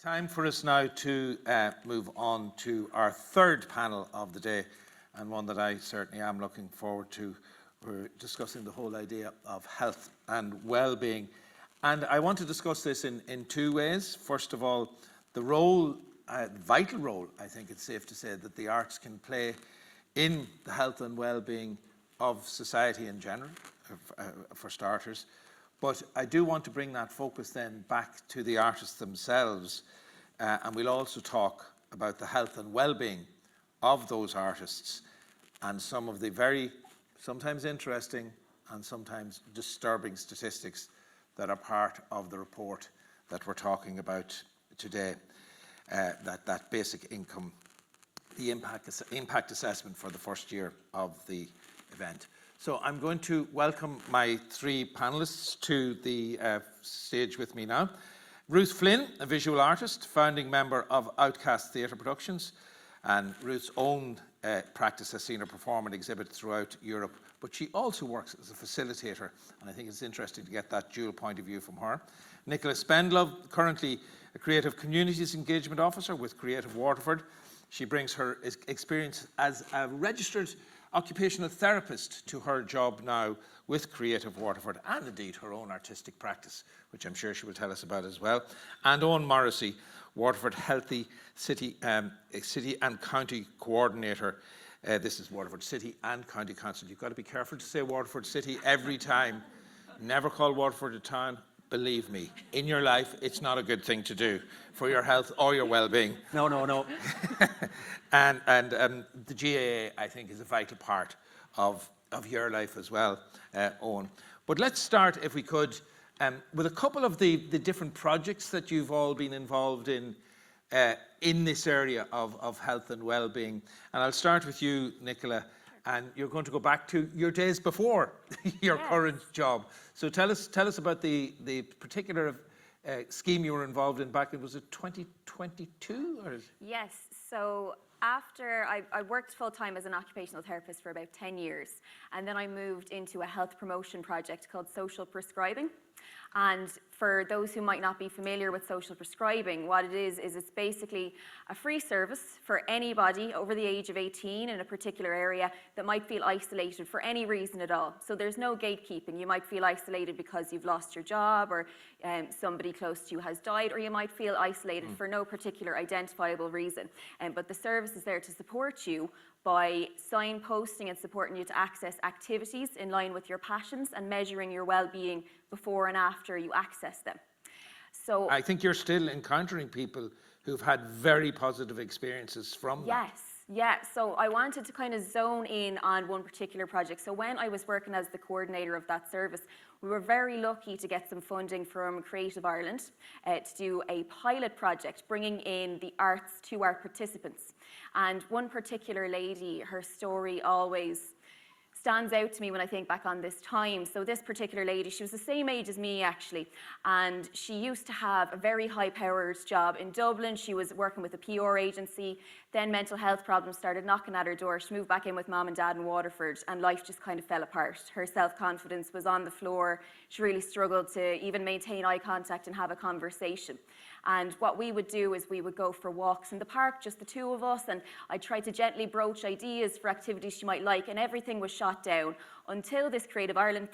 Time for us now to move on to our third panel of the day, and one that I certainly am looking forward to. We're discussing the whole idea of health and well-being. And I want to discuss this in two ways. First of all, the role, vital role, I think it's safe to say, that the arts can play in the health and well-being of society in general, for starters. But I do want to bring that focus then back to the artists themselves, and we'll also talk about the health and well-being of those artists and some of the very sometimes interesting and sometimes disturbing statistics that are part of the report that we're talking about today, that basic income, the impact assessment for the first year of the event. So I'm going to welcome my three panelists to the stage with me now. Ruth Flynn, a visual artist, founding member of Outcast Theatre Productions, and Ruth's own practice has seen her perform and exhibit throughout Europe, but she also works as a facilitator, and I think it's interesting to get that dual point of view from her. Nicola Spendlove, currently a Creative Communities Engagement Officer with Creative Waterford. She brings her experience as a registered occupational therapist to her job now with Creative Waterford, and indeed her own artistic practice, which I'm sure she will tell us about as well. And Owen Morrissey, Waterford Healthy City and County Coordinator. This is Waterford City and County Council. You've got to be careful to say Waterford City every time. Never call Waterford a town. Believe me, in your life, it's not a good thing to do for your health or your well-being. No. and the GAA, I think, is a vital part of your life as well, Owen. But let's start, if we could, with a couple of the different projects that you've all been involved in this area of health and well-being. And I'll start with you, Nicola. And you're going to go back to your days before your current job. So tell us about the particular scheme you were involved in back in, was it 2022? Or? Yes, so after I worked full-time as an occupational therapist for about 10 years, and then I moved into a health promotion project called social prescribing. And for those who might not be familiar with social prescribing, what it is it's basically a free service for anybody over the age of 18 in a particular area that might feel isolated for any reason at all. So there's no gatekeeping. You might feel isolated because you've lost your job, or somebody close to you has died, or you might feel isolated for no particular identifiable reason. But the service is there to support you by signposting and supporting you to access activities in line with your passions and measuring your well-being before and after you access them. So I think you're still encountering people who've had very positive experiences from that. Yes. Yeah, so I wanted to kind of zone in on one particular project. So when I was working as the coordinator of that service, we were very lucky to get some funding from Creative Ireland to do a pilot project, bringing in the arts to our participants. And one particular lady, her story always stands out to me when I think back on this time. So this particular lady, she was the same age as me actually, and she used to have a very high-powered job in Dublin. She was working with a PR agency. Then mental health problems started knocking at her door. She moved back in with mom and dad in Waterford, and life just kind of fell apart. Her self-confidence was on the floor. She really struggled to even maintain eye contact and have a conversation. And what we would do is we would go for walks in the park, just the two of us, and I'd try to gently broach ideas for activities she might like, and everything was shot down until this Creative Ireland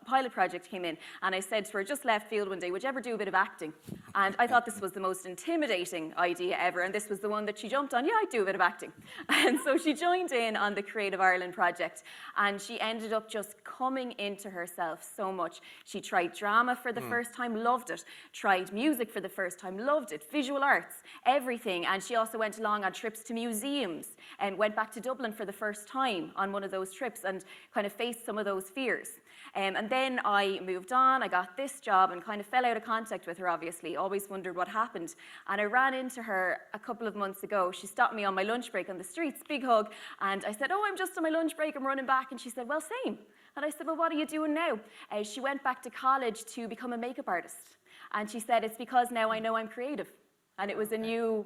pilot project came in. And I said to her, just left field one day, would you ever do a bit of acting? And I thought this was the most intimidating idea ever, and this was the one that she jumped on. Yeah, I'd do a bit of acting. And so she joined in on the Creative Ireland project, and she ended up just coming into herself so much. She tried drama for the first time, loved it. Tried music for the first time, loved it. Visual arts, everything. And she also went along on trips to museums and went back to Dublin for the first time on one of those trips and kind of faced some of those fears. And then I moved on, I got this job and kind of fell out of contact with her, obviously, always wondered what happened. And I ran into her a couple of months ago. She stopped me on my lunch break on the streets, big hug, and I said, oh, I'm just on my lunch break, I'm running back. And she said, well, same. And I said, well, what are you doing now? She went back to college to become a makeup artist. And she said, it's because now I know I'm creative. And it was a new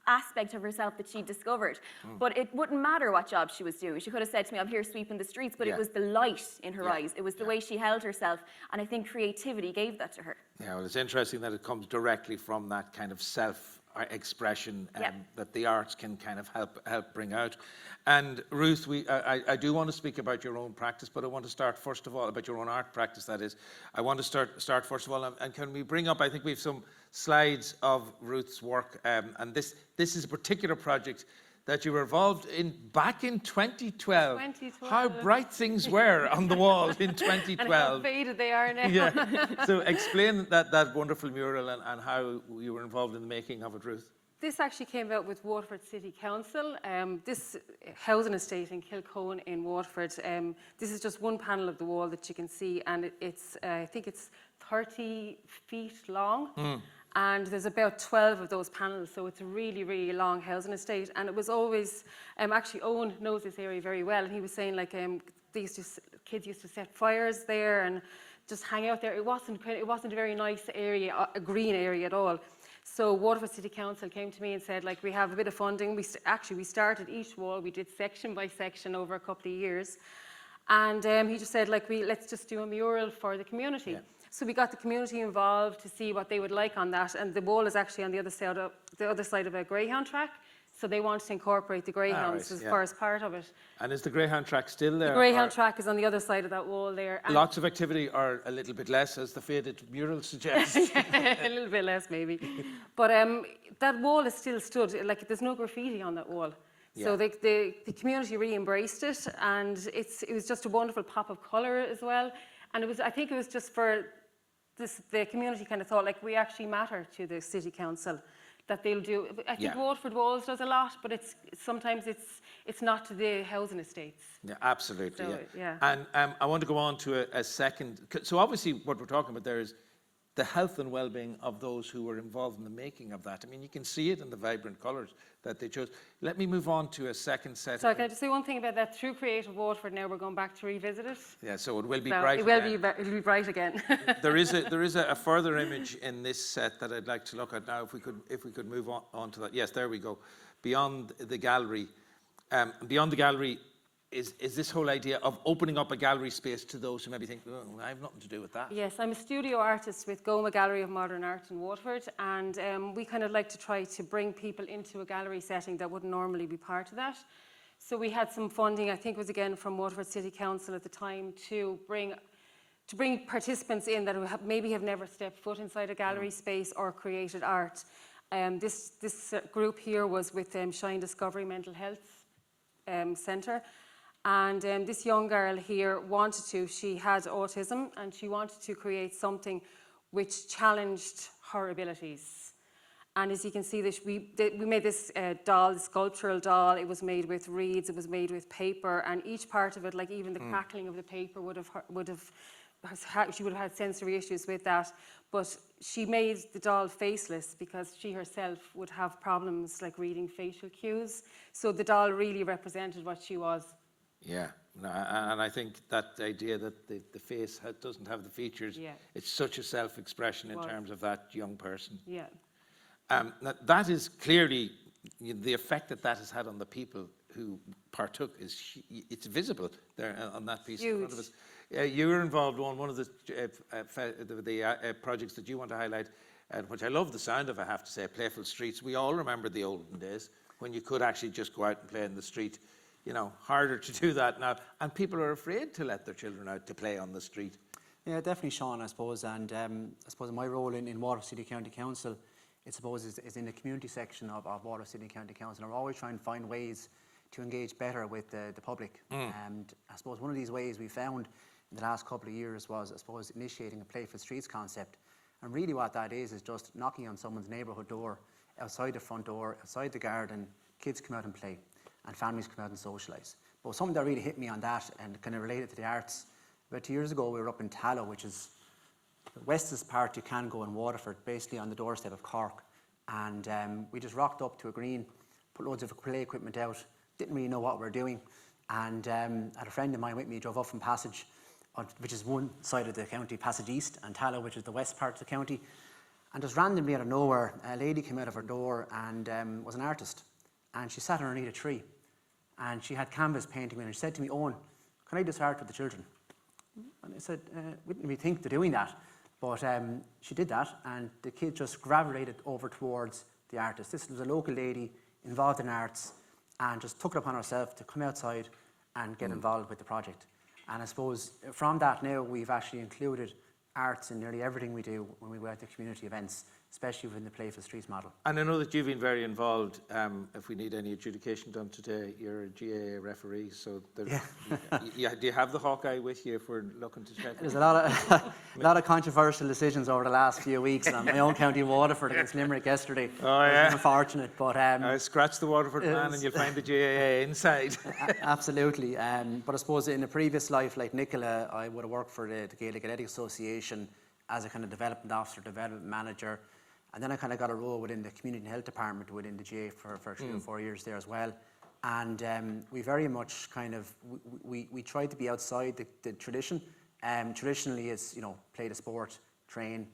aspect of herself that she discovered. But it wouldn't matter what job she was doing. She could have said to me, I'm here sweeping the streets, but it was the light in her eyes. It was the way she held herself. And I think creativity gave that to her. Yeah, well, it's interesting that it comes directly from that kind of self-expression that the arts can kind of help bring out. And Ruth, I do want to speak about your own practice, but I want to start first of all about your own art practice. That is, I want to start first of all, and can we bring up? I think we have some slides of Ruth's work, and this is a particular project that you were involved in back in 2012. 2012. How bright things were on the wall in 2012. And how faded they are now. Yeah. So explain that wonderful mural and how you were involved in the making of it, Ruth. This actually came out with Waterford City Council. This housing estate in Kilcohen in Waterford. This is just one panel of the wall that you can see, and it's I think it's 30 feet long. And there's about 12 of those panels, so it's a really, really long housing estate. And it was always, actually Owen knows this area very well, and he was saying like kids used to set fires there and just hang out there. It wasn't a very nice area, a green area at all. So Waterford City Council came to me and said, like, we have a bit of funding. We started each wall. We did section by section over a couple of years. And he just said, like, let's just do a mural for the community. Yeah. So we got the community involved to see what they would like on that. And the wall is actually on the other side of a greyhound track. So they wanted to incorporate the greyhounds as far as part of it. And is the greyhound track still there? The greyhound track is on the other side of that wall there. And lots of activity, or a little bit less, as the faded mural suggests? A little bit less, maybe. But that wall is still stood. Like, there's no graffiti on that wall. Yeah. So the community really embraced it, and it was just a wonderful pop of colour as well. And I think it was just for the community kind of thought, like, we actually matter to the city council, that they'll do. I think Waterford Walls does a lot, but sometimes it's not to the housing estates. Yeah, absolutely. So, yeah. And I want to go on to a second. So obviously, what we're talking about there is the health and well-being of those who were involved in the making of that. I mean, you can see it in the vibrant colours that they chose. Let me move on to a second set. So can I just say one thing about that? Through Creative Waterford now, we're going back to revisit it. Yeah, so it will be bright again. It'll be bright again. There is a further image in this set that I'd like to look at now, if we could move on to that. Yes, there we go. Beyond the gallery. Beyond the gallery is this whole idea of opening up a gallery space to those who maybe think, oh, I have nothing to do with that. Yes, I'm a studio artist with Goma Gallery of Modern Art in Waterford, and we kind of like to try to bring people into a gallery setting that wouldn't normally be part of that. So we had some funding, I think it was again from Waterford City Council at the time, to bring participants in that maybe have never stepped foot inside a gallery space or created art. This group here was with Shine Discovery Mental Health Centre. And this young girl here she had autism, and she wanted to create something which challenged her abilities. And as you can see, we made this doll, sculptural doll. It was made with reeds, it was made with paper, and each part of it, like even the crackling of the paper she would have had sensory issues with that. But she made the doll faceless because she herself would have problems like reading facial cues. So the doll really represented what she was. Yeah, and I think that idea that the face doesn't have the features, it's such a self-expression in terms of that young person. Yeah. That is clearly, the effect that has had on the people who partook it's visible there on that piece in front of us. You were involved on one of the projects that you want to highlight, which I love the sound of, I have to say, Playful Streets. We all remember the olden days when you could actually just go out and play in the street. You know, harder to do that now, and people are afraid to let their children out to play on the street. Yeah, definitely, Sean, I suppose, and I suppose my role in Waterford City County Council, is in the community section of Waterford City County Council, and we're always trying to find ways to engage better with the public. And I suppose one of these ways we found in the last couple of years was, I suppose, initiating a Playful Streets concept. And really what that is just knocking on someone's neighbourhood door, outside the front door, outside the garden, kids come out and play, and families come out and socialise. But something that really hit me on that and kind of related to the arts, about 2 years ago we were up in Tallow, which is the westest part you can go in Waterford, basically on the doorstep of Cork. And we just rocked up to a green, put loads of play equipment out, didn't really know what we were doing. And had a friend of mine with me, drove up from Passage, which is one side of the county, Passage East, and Tallow, which is the west part of the county. And just randomly out of nowhere, a lady came out of her door and was an artist. And she sat underneath a tree. And she had canvas painting with her. And she said to me, Owen, can I do this art with the children? And I said, wouldn't we think they're doing that? But she did that, and the kids just gravitated over towards the artist. This was a local lady involved in arts and just took it upon herself to come outside and get involved with the project. And I suppose from that now, we've actually included arts in nearly everything we do when we go out to community events, especially within the Playful Streets model. And I know that you've been very involved. If we need any adjudication done today, you're a GAA referee, so do you have the Hawkeye with you if we're looking to check? There's a lot of controversial decisions over the last few weeks. On my own county, Waterford against Limerick yesterday. Oh yeah. Unfortunate, but scratch the Waterford man and you'll find the GAA inside. Absolutely. But I suppose in a previous life, like Nicola, I would have worked for the Gaelic Athletic Association as a kind of development officer, development manager. And then I kind of got a role within the community and health department within the GA for 3 or 4 years there as well. And we very much kind of, we tried to be outside the tradition. Traditionally it's, play the sport, train,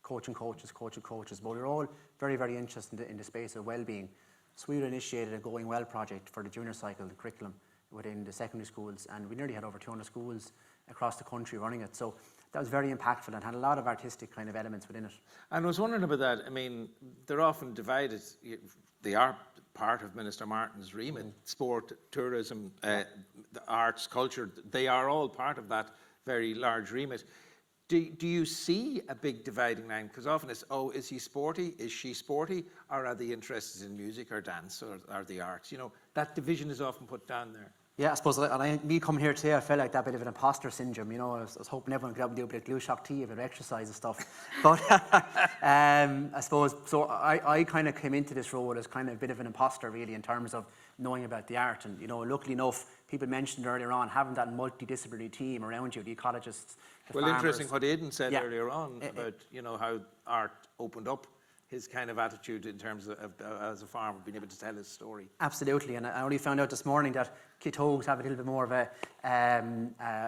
coaching coaches, but we're all very, very interested in the space of well-being. So we initiated a Going Well project for the junior cycle, the curriculum within the secondary schools, and we nearly had over 200 schools across the country running it. So that was very impactful and had a lot of artistic kind of elements within it. And I was wondering about that. I mean, they're often divided. They are part of Minister Martin's remit. Sport, tourism, the arts, culture, they are all part of that very large remit. Do you see a big dividing line? Because often it's, is he sporty? Is she sporty? Or are they interested in music or dance or the arts? That division is often put down there. Yeah, I suppose, me coming here today, I felt like that bit of an imposter syndrome. I was hoping everyone could up and do a bit of glue shock tea, a bit of exercise and stuff. But I suppose, so I kind of came into this role as kind of a bit of an imposter, really, in terms of knowing about the art. And, luckily enough, people mentioned earlier on, having that multidisciplinary team around you, the ecologists, the farmers. Interesting what Aidan said earlier on about, how art opened up his kind of attitude in terms of as a farmer, being able to tell his story. Absolutely, and I only found out this morning that Kitogues have a little bit more of a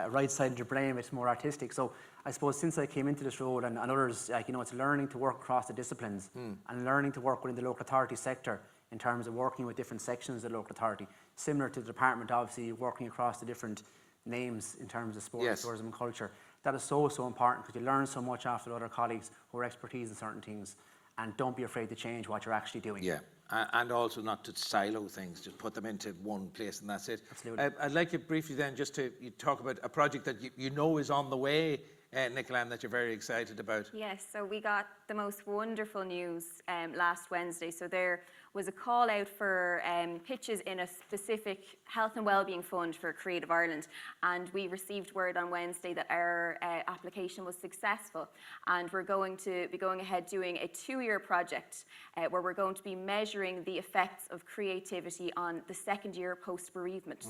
right side of your brain, it's more artistic. So I suppose since I came into this role and others, it's learning to work across the disciplines and learning to work within the local authority sector in terms of working with different sections of the local authority, similar to the department, obviously working across the different names in terms of sport, tourism and culture. That is so important because you learn so much after other colleagues who are expertise in certain things. And don't be afraid to change what you're actually doing. Yeah, and also not to silo things, just put them into one place and that's it. Absolutely. I'd like you briefly then just to talk about a project that you know is on the way, Nicola, and that you're very excited about. Yes, so we got the most wonderful news last Wednesday. So there was a call out for pitches in a specific health and wellbeing fund for Creative Ireland, and we received word on Wednesday that our application was successful, and we're going to be going ahead doing a 2-year project where we're going to be measuring the effects of creativity on the second year post-bereavement.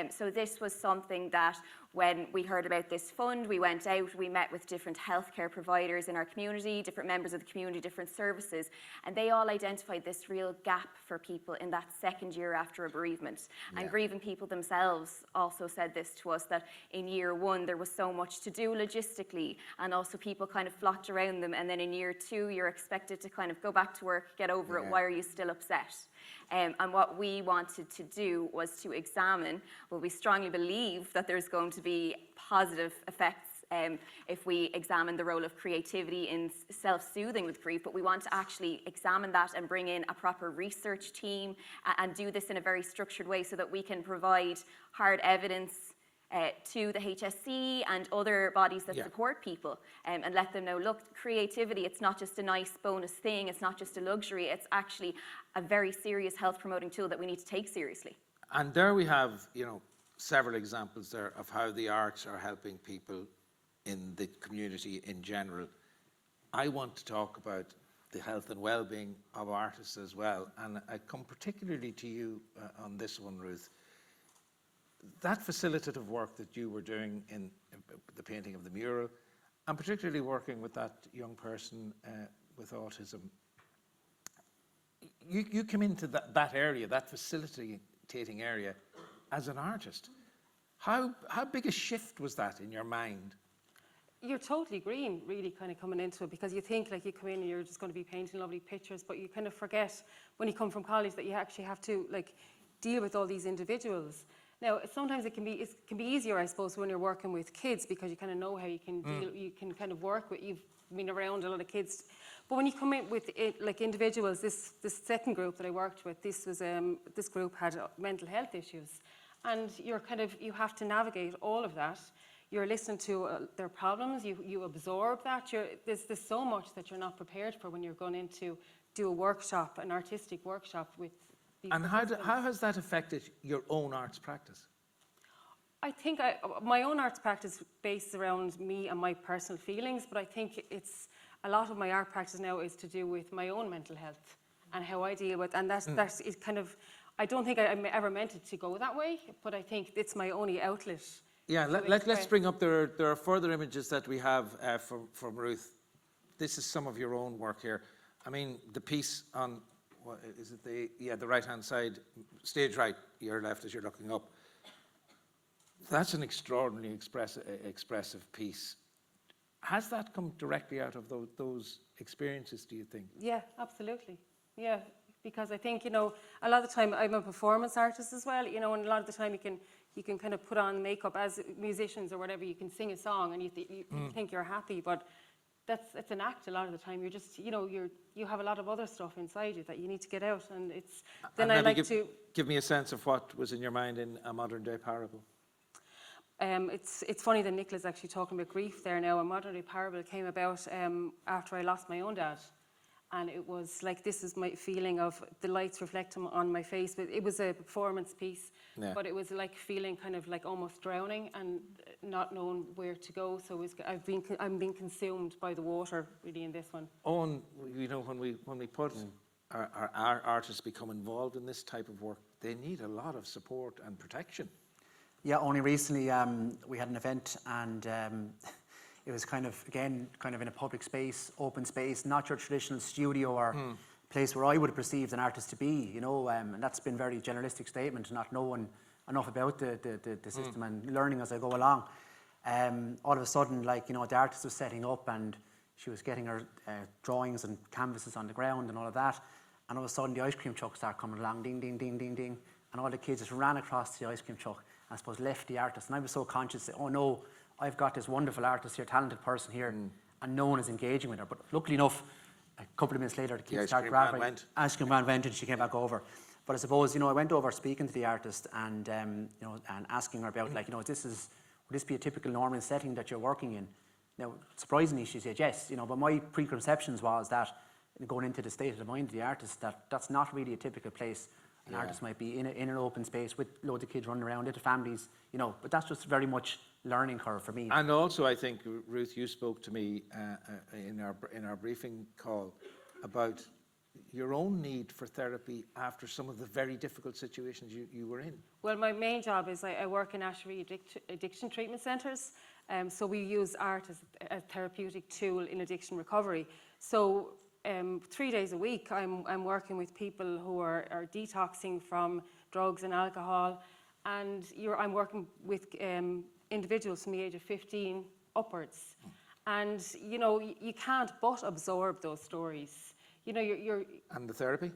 So this was something that when we heard about this fund, we went out, we met with different healthcare providers in our community, different members of the community, different services, and they all identified this real gap for people in that second year after a bereavement. And grieving people themselves also said this to us, that in year 1 there was so much to do logistically, and also people kind of flocked around them, and then in year 2 you're expected to kind of go back to work, get over it, why are you still upset? And what we wanted to do was to examine, well, we strongly believe that there's going to be positive effects if we examine the role of creativity in self-soothing with grief, but we want to actually examine that and bring in a proper research team and do this in a very structured way so that we can provide hard evidence to the HSC and other bodies that support people and let them know, look, creativity, it's not just a nice bonus thing, it's not just a luxury, it's actually a very serious health promoting tool that we need to take seriously. And there we have, several examples there of how the arts are helping people in the community in general. I want to talk about the health and well-being of artists as well, and I come particularly to you on this one, Ruth. That facilitative work that you were doing in the painting of the mural, and particularly working with that young person with autism, you came into that area, that facilitating area, as an artist. How big a shift was that in your mind? You're totally green, really, kind of coming into it, because you think like you come in and you're just going to be painting lovely pictures, but you kind of forget when you come from college that you actually have to like deal with all these individuals. Now, sometimes it can be easier, I suppose, when you're working with kids, because you kind of know how you can deal, you can kind of work with, you've been around a lot of kids. But when you come in with like individuals, this second group that I worked with, this group had mental health issues, and you have to navigate all of that. You're listening to their problems, you absorb that. There's so much that you're not prepared for when you're going in to do a workshop, an artistic workshop with these And participants. how has that affected your own arts practice? I think my own arts practice based around me and my personal feelings, but I think it's a lot of my art practice now is to do with my own mental health and how I deal with, and that is kind of, I don't think I ever meant it to go that way, but I think it's my only outlet. Yeah, let's bring up, there are further images that we have from Ruth. This is some of your own work here. I mean, the piece on, what is it, the right-hand side, stage right, your left as you're looking up. That's an extraordinarily expressive piece. Has that come directly out of those experiences, do you think? Yeah, absolutely. Yeah, because I think, a lot of the time I'm a performance artist as well, and a lot of the time you can kind of put on makeup as musicians or whatever. You can sing a song and you think you're happy, but it's an act a lot of the time. You're just, you have a lot of other stuff inside you that you need to get out, and it's. Then I like to give me a sense of what was in your mind in A Modern Day Parable. It's funny that Nicola's actually talking about grief there now. A Modern Day Parable came about after I lost my own dad. And it was like, this is my feeling of the lights reflecting on my face. But it was a performance piece, but it was like feeling kind of like almost drowning and not knowing where to go. So I'm being consumed by the water, really, in this one. Owen, when we put our artists become involved in this type of work, they need a lot of support and protection. Yeah, only recently we had an event, and it was kind of in a public space, open space, not your traditional studio or place where I would have perceived an artist to be, and that's been a very generalistic statement, not knowing enough about the system and learning as I go along. All of a sudden, the artist was setting up and she was getting her drawings and canvases on the ground and all of that, and all of a sudden the ice cream truck started coming along, ding, ding, ding, ding, ding, and all the kids just ran across the ice cream truck and I suppose left the artist, and I was so conscious that, oh no, I've got this wonderful artist here, talented person here, and no one is engaging with her. But luckily enough, a couple of minutes later, the kids started grabbing. Ice cream man went and she came back over. But I suppose, I went over speaking to the artist and, and asking her about, would this be a typical normal setting that you're working in? Now, surprisingly, she said yes, but my preconceptions was that, going into the state of the mind of the artist, that's not really a typical place. An artist might be in an open space with loads of kids running around, little families, but that's just very much learning curve for me. And also, I think, Ruth, you spoke to me in our briefing call about your own need for therapy after some of the very difficult situations you were in. Well, my main job is I work in Ashery addiction treatment centres, so we use art as a therapeutic tool in addiction recovery. So 3 days a week, I'm working with people who are detoxing from drugs and alcohol, and I'm working with individuals from the age of 15 upwards. And, you can't but absorb those stories. You're And the therapy?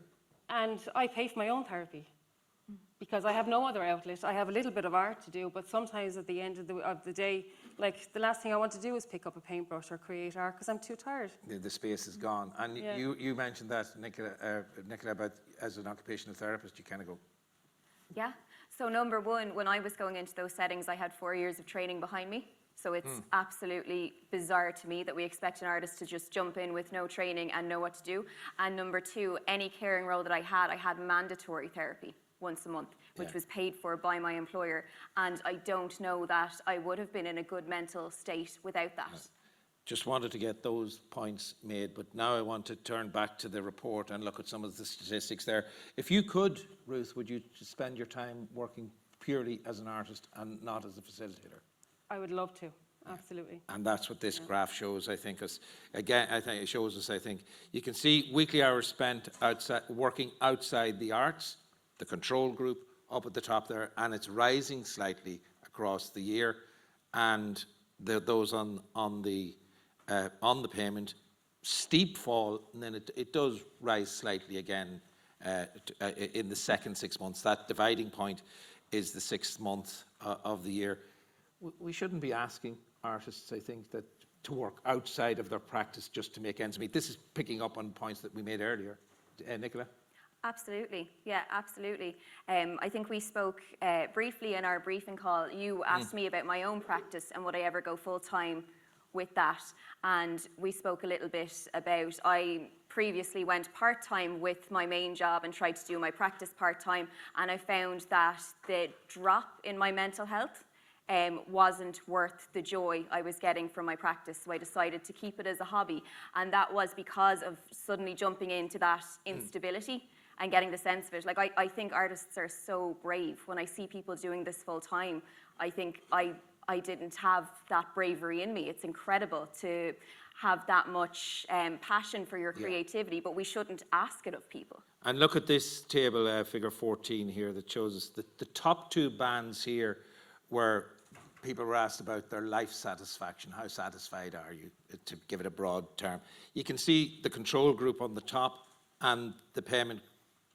And I pay for my own therapy because I have no other outlet. I have a little bit of art to do, but sometimes at the end of the day, the last thing I want to do is pick up a paintbrush or create art because I'm too tired. The space is gone. And you mentioned that, Nicola, about as an occupational therapist, you kind of go. Yeah. So number one, when I was going into those settings, I had 4 years of training behind me. So it's absolutely bizarre to me that we expect an artist to just jump in with no training and know what to do. And number two, any caring role that I had mandatory therapy once a month, which was paid for by my employer. And I don't know that I would have been in a good mental state without that. Just wanted to get those points made, but now I want to turn back to the report and look at some of the statistics there. If you could, Ruth, would you spend your time working purely as an artist and not as a facilitator? I would love to, absolutely. And that's what this graph shows, I think. It shows us, you can see weekly hours spent working outside the arts, the control group up at the top there, and it's rising slightly across the year. And those on the payment, steep fall, and then it does rise slightly again in the second 6 months. That dividing point is the 6th month of the year. We shouldn't be asking artists, I think, that to work outside of their practice just to make ends meet. This is picking up on points that we made earlier. Nicola? Absolutely, yeah, absolutely. I think we spoke briefly in our briefing call. You asked me about my own practice and would I ever go full-time with that, and we spoke a little bit about, I previously went part-time with my main job and tried to do my practice part-time, and I found that the drop in my mental health wasn't worth the joy I was getting from my practice, so I decided to keep it as a hobby, and that was because of suddenly jumping into that instability and getting the sense of it. Like, I think artists are so brave. When I see people doing this full-time, I think I didn't have that bravery in me. It's incredible to have that much passion for your creativity, but we shouldn't ask it of people. And look at this table, figure 14 here, that shows us the top 2 bands here where people were asked about their life satisfaction. How satisfied are you, to give it a broad term? You can see the control group on the top and the payment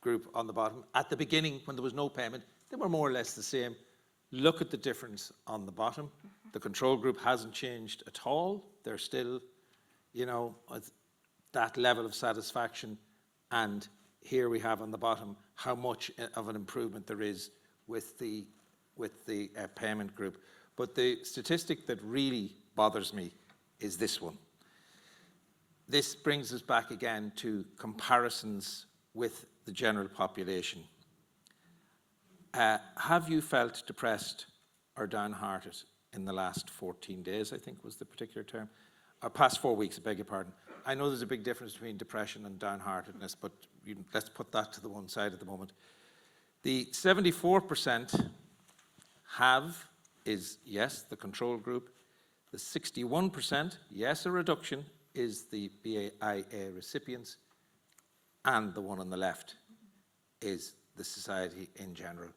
group on the bottom. At the beginning, when there was no payment, they were more or less the same. Look at the difference on the bottom. The control group hasn't changed at all. They're still, at that level of satisfaction. And here we have on the bottom how much of an improvement there is with the payment group. But the statistic that really bothers me is this one. This brings us back again to comparisons with the general population. Have you felt depressed or downhearted in the last 14 days, I think was the particular term? Or past 4 weeks, I beg your pardon. I know there's a big difference between depression and downheartedness, but let's put that to the one side at the moment. The 74% is yes, the control group. The 61%, yes, a reduction, is the BIA recipients. And the one on the left is the society in general.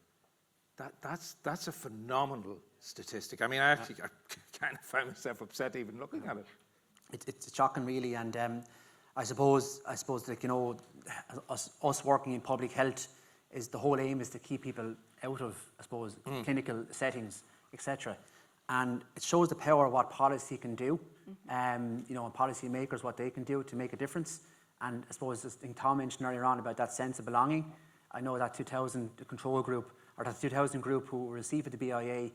That's a phenomenal statistic. I mean, I kind of find myself upset even looking at it. It's shocking, really, and I suppose that, us working in public health, is the whole aim is to keep people out of, I suppose, clinical settings, etc. And it shows the power of what policy can do, and policy makers, what they can do to make a difference. And I suppose, as Tom mentioned earlier on about that sense of belonging, I know that 2000 control group, or that 2000 group who received the BIA,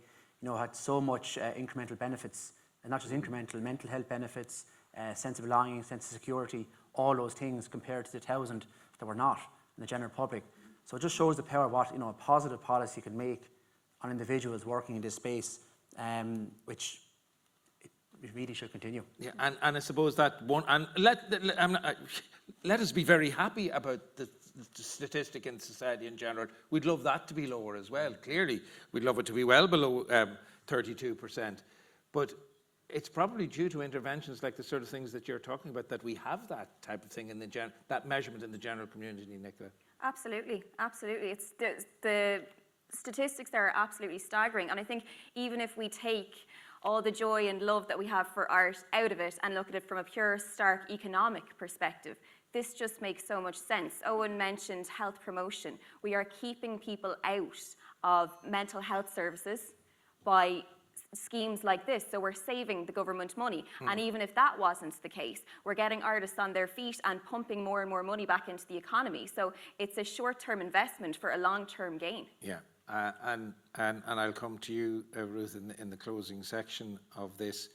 had so much incremental benefits, and not just incremental, mental health benefits, sense of belonging, sense of security, all those things compared to the 1000 that were not in the general public. So it just shows the power of what a positive policy can make on individuals working in this space, which it really should continue. Yeah, and I suppose that one, and let us be very happy about the statistic in society in general. We'd love that to be lower as well. Clearly, we'd love it to be well below 32%. But it's probably due to interventions like the sort of things that you're talking about that we have that type of thing in that measurement in the general community, Nicola. Absolutely, absolutely. It's the statistics there are absolutely staggering, and I think even if we take all the joy and love that we have for art out of it and look at it from a pure, stark economic perspective, this just makes so much sense. Owen mentioned health promotion. We are keeping people out of mental health services by schemes like this, so we're saving the government money. And even if that wasn't the case, we're getting artists on their feet and pumping more and more money back into the economy. So it's a short-term investment for a long-term gain. Yeah, and I'll come to you, Ruth, in the closing section of this.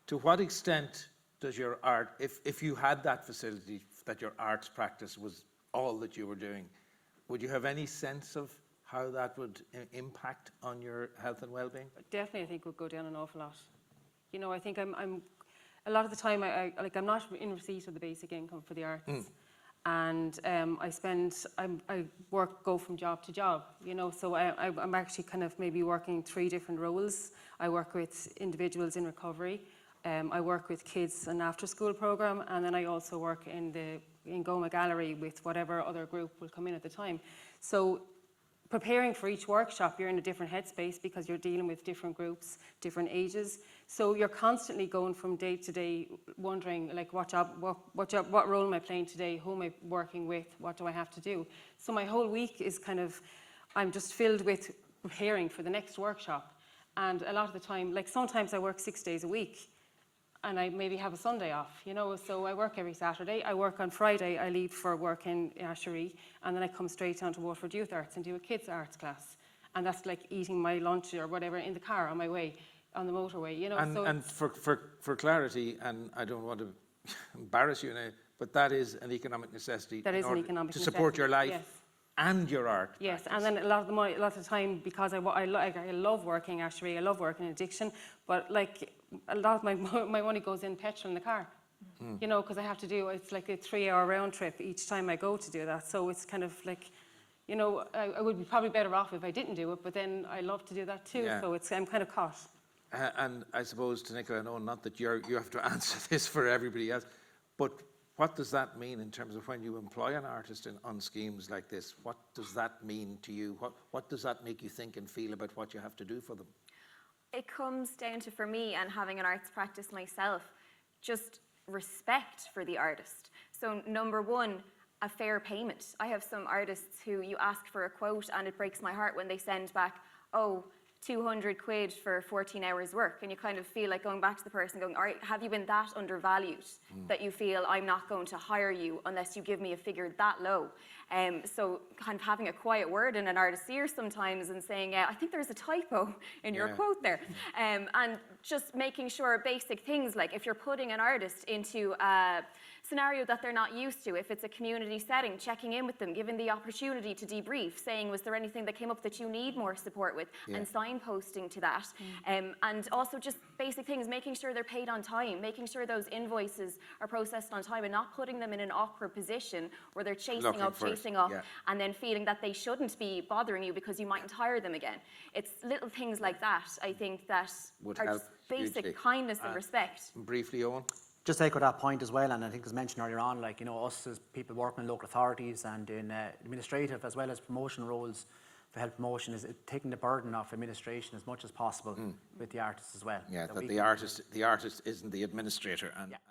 To what extent does your art, if you had that facility, that your arts practice was all that you were doing, would you have any sense of how that would impact on your health and well-being? Definitely, I think would go down an awful lot. I think I'm a lot of the time I'm not in receipt of the basic income for the arts, and I go from job to job. So I'm actually kind of maybe working 3 different roles. I work with individuals in recovery. I work with kids an after-school program, and then I also work in Goma Gallery with whatever other group will come in at the time. So preparing for each workshop, you're in a different headspace because you're dealing with different groups, different ages. So you're constantly going from day to day, wondering like what role am I playing today? Who am I working with? What do I have to do? So my whole week is kind of, I'm just filled with preparing for the next workshop. And a lot of the time, like sometimes I work 6 days a week and I maybe have a Sunday off, you know, so I work every Saturday. I work on Friday, I leave for work in Ashery, and then I come straight onto Waterford Youth Arts and do a kids' arts class. And that's like eating my lunch or whatever in the car on my way, on the motorway, you know. And for clarity, and I don't want to embarrass you now, but that is an economic necessity. That is an economic to support your life. Yes. And your art. Yes, practice. and then a lot of the time, because I love working actually, I love working in addiction, but like a lot of my money goes in petrol in the car, you know, because I have to do, it's like a 3-hour round trip each time I go to do that, so it's kind of like, you know, I would be probably better off if I didn't do it, but then I love to do that too, Yeah. so I'm kind of caught. And I suppose, to Nicola, no, not that you have to answer this for everybody else, but what does that mean in terms of when you employ an artist on schemes like this? What does that mean to you? What does that make you think and feel about what you have to do for them? It comes down to, for me, and having an arts practice myself, just respect for the artist. So number one, a fair payment. I have some artists who you ask for a quote and it breaks my heart when they send back, oh, 200 quid for 14 hours work, and you kind of feel like going back to the person going, all right, have you been that undervalued that you feel I'm not going to hire you unless you give me a figure that low? So kind of having a quiet word in an artist's ear sometimes and saying, I think there's a typo in your quote there. And just making sure basic things like if you're putting an artist into a scenario that they're not used to, if it's a community setting, checking in with them, giving the opportunity to debrief, saying, was there anything that came up that you need more support with, and signposting to that. And also just basic things, making sure they're paid on time, making sure those invoices are processed on time and not putting them in an awkward position where they're chasing up, and then feeling that they shouldn't be bothering you because you mightn't hire them again. It's little things like that, I think, that Would are help just basic hugely. kindness and respect. Briefly, Owen? Just echo that point as well, and I think it was mentioned earlier on, like, you know, us as people working in local authorities and in administrative as well as promotion roles for health promotion is taking the burden off administration as much as possible with the artists as well. Yeah, that the artist isn't the administrator. And